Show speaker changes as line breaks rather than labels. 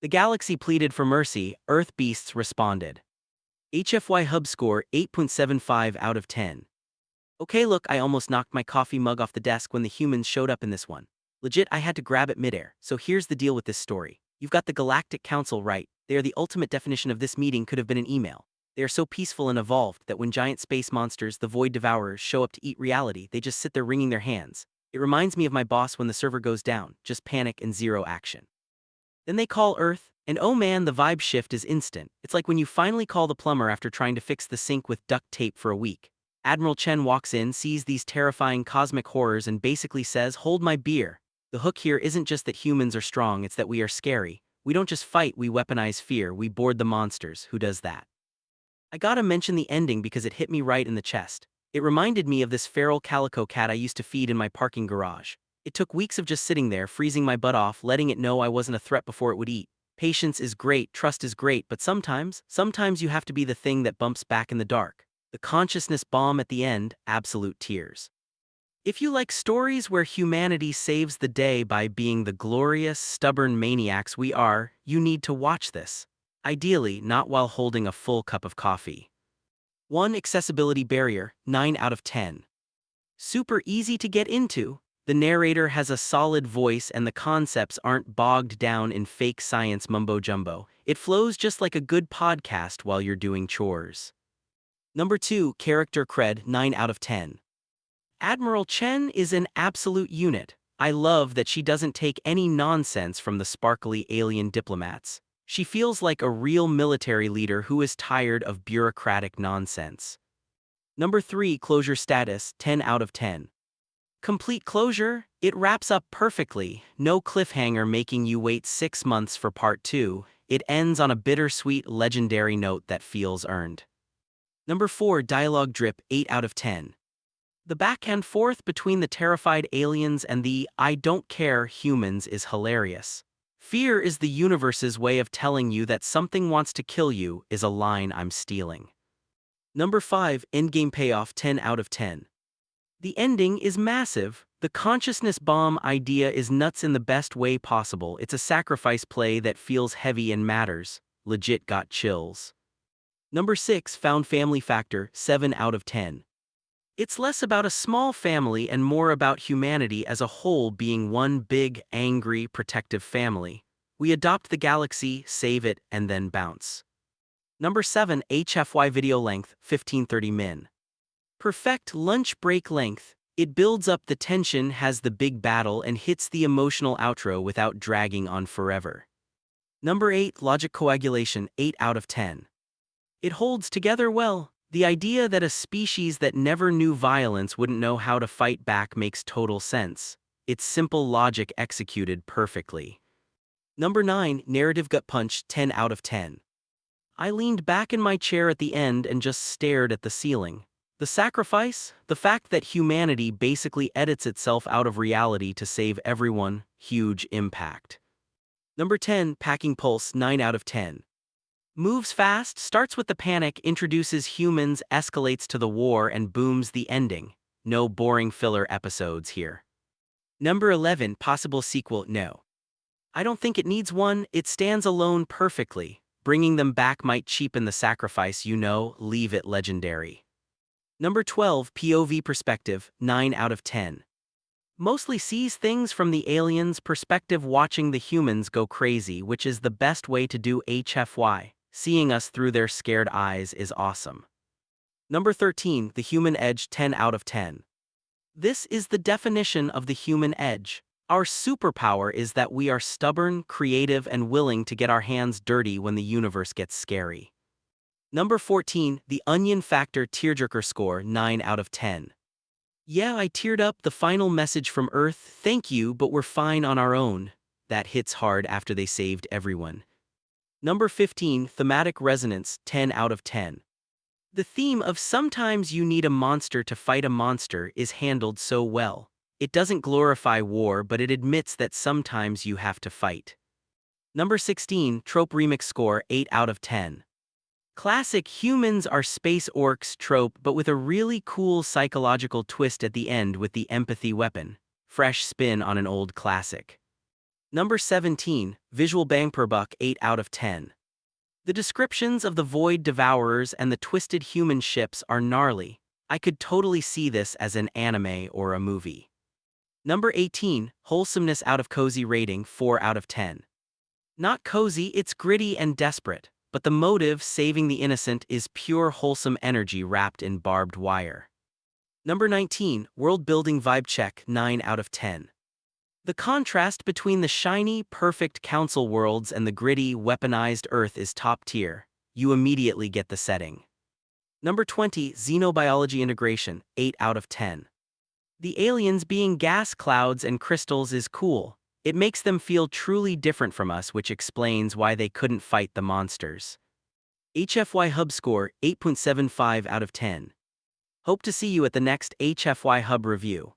The galaxy pleaded for mercy, Earth beasts responded. HFY Hub score 8.75 out of 10. Okay, look, I almost knocked my coffee mug off the desk when the humans showed up in this one. Legit, I had to grab it midair. So here's the deal with this story. You've got the Galactic Council right. They are the ultimate definition of this meeting could have been an email. They are so peaceful and evolved that when giant space monsters, the Void Devourers, show up to eat reality, they just sit there wringing their hands. It reminds me of my boss when the server goes down, just panic and zero action. Then they call Earth, and oh man, the vibe shift is instant. It's like when you finally call the plumber after trying to fix the sink with duct tape for a week. Admiral Chen walks in, sees these terrifying cosmic horrors and basically says, "Hold my beer." The hook here isn't just that humans are strong, it's that we are scary. We don't just fight, we weaponize fear, we board the monsters. Who does that? I gotta mention the ending because it hit me right in the chest. It reminded me of this feral calico cat I used to feed in my parking garage. It took weeks of just sitting there, freezing my butt off, letting it know I wasn't a threat before it would eat. Patience is great, trust is great, but sometimes you have to be the thing that bumps back in the dark. The consciousness bomb at the end, absolute tears. If you like stories where humanity saves the day by being the glorious, stubborn maniacs we are, you need to watch this. Ideally, not while holding a full cup of coffee. 1. Accessibility barrier, 9 out of 10. Super easy to get into. The narrator has a solid voice and the concepts aren't bogged down in fake science mumbo-jumbo. It flows just like a good podcast while you're doing chores. Number 2. Character cred, 9 out of 10. Admiral Chen is an absolute unit. I love that she doesn't take any nonsense from the sparkly alien diplomats. She feels like a real military leader who is tired of bureaucratic nonsense. Number 3. Closure status, 10 out of 10. Complete closure? It wraps up perfectly. No cliffhanger making you wait 6 months for part 2. It ends on a bittersweet, legendary note that feels earned. Number 4. Dialogue drip, 8 out of 10. The back and forth between the terrified aliens and the "I don't care" humans is hilarious. "Fear is the universe's way of telling you that something wants to kill you" is a line I'm stealing. Number 5. Endgame payoff, 10 out of 10. The ending is massive. The consciousness bomb idea is nuts in the best way possible. It's a sacrifice play that feels heavy and matters. Legit got chills. Number 6. Found family factor, 7 out of 10. It's less about a small family and more about humanity as a whole being one big, angry, protective family. We adopt the galaxy, save it, and then bounce. Number 7. HFY video length, 1530 min. Perfect lunch break length. It builds up the tension, has the big battle, and hits the emotional outro without dragging on forever. Number 8. Logic coagulation, 8 out of 10. It holds together well. The idea that a species that never knew violence wouldn't know how to fight back makes total sense. It's simple logic executed perfectly. Number 9. Narrative gut punch, 10 out of 10. I leaned back in my chair at the end and just stared at the ceiling. The sacrifice? The fact that humanity basically edits itself out of reality to save everyone, huge impact. Number 10. Packing pulse, 9 out of 10. Moves fast, starts with the panic, introduces humans, escalates to the war, and booms the ending. No boring filler episodes here. Number 11. Possible sequel, no. I don't think it needs one, it stands alone perfectly. Bringing them back might cheapen the sacrifice, leave it legendary. Number 12. POV perspective, 9 out of 10. Mostly sees things from the aliens' perspective, watching the humans go crazy, which is the best way to do HFY. Seeing us through their scared eyes is awesome. Number 13. The human edge, 10 out of 10. This is the definition of the human edge. Our superpower is that we are stubborn, creative, and willing to get our hands dirty when the universe gets scary. Number 14. The onion factor tearjerker score, 9 out of 10. Yeah, I teared up. The final message from Earth, "Thank you, but we're fine on our own." That hits hard after they saved everyone. Number 15. Thematic resonance, 10 out of 10. The theme of sometimes you need a monster to fight a monster is handled so well. It doesn't glorify war, but it admits that sometimes you have to fight. Number 16. Trope remix score, 8 out of 10. Classic humans are space orcs trope, but with a really cool psychological twist at the end with the empathy weapon. Fresh spin on an old classic. Number 17, Visual Bang Per Buck 8 out of 10. The descriptions of the Void Devourers and the twisted human ships are gnarly. I could totally see this as an anime or a movie. Number 18, Wholesomeness Out of Cozy rating 4 out of 10. Not cozy, it's gritty and desperate, but the motive, saving the innocent, is pure wholesome energy wrapped in barbed wire. Number 19, World Building Vibe Check 9 out of 10. The contrast between the shiny, perfect council worlds and the gritty, weaponized Earth is top tier. You immediately get the setting. Number 20, Xenobiology Integration 8 out of 10. The aliens being gas clouds and crystals is cool. It makes them feel truly different from us, which explains why they couldn't fight the monsters. HFY Hub score 8.75 out of 10. Hope to see you at the next HFY Hub review.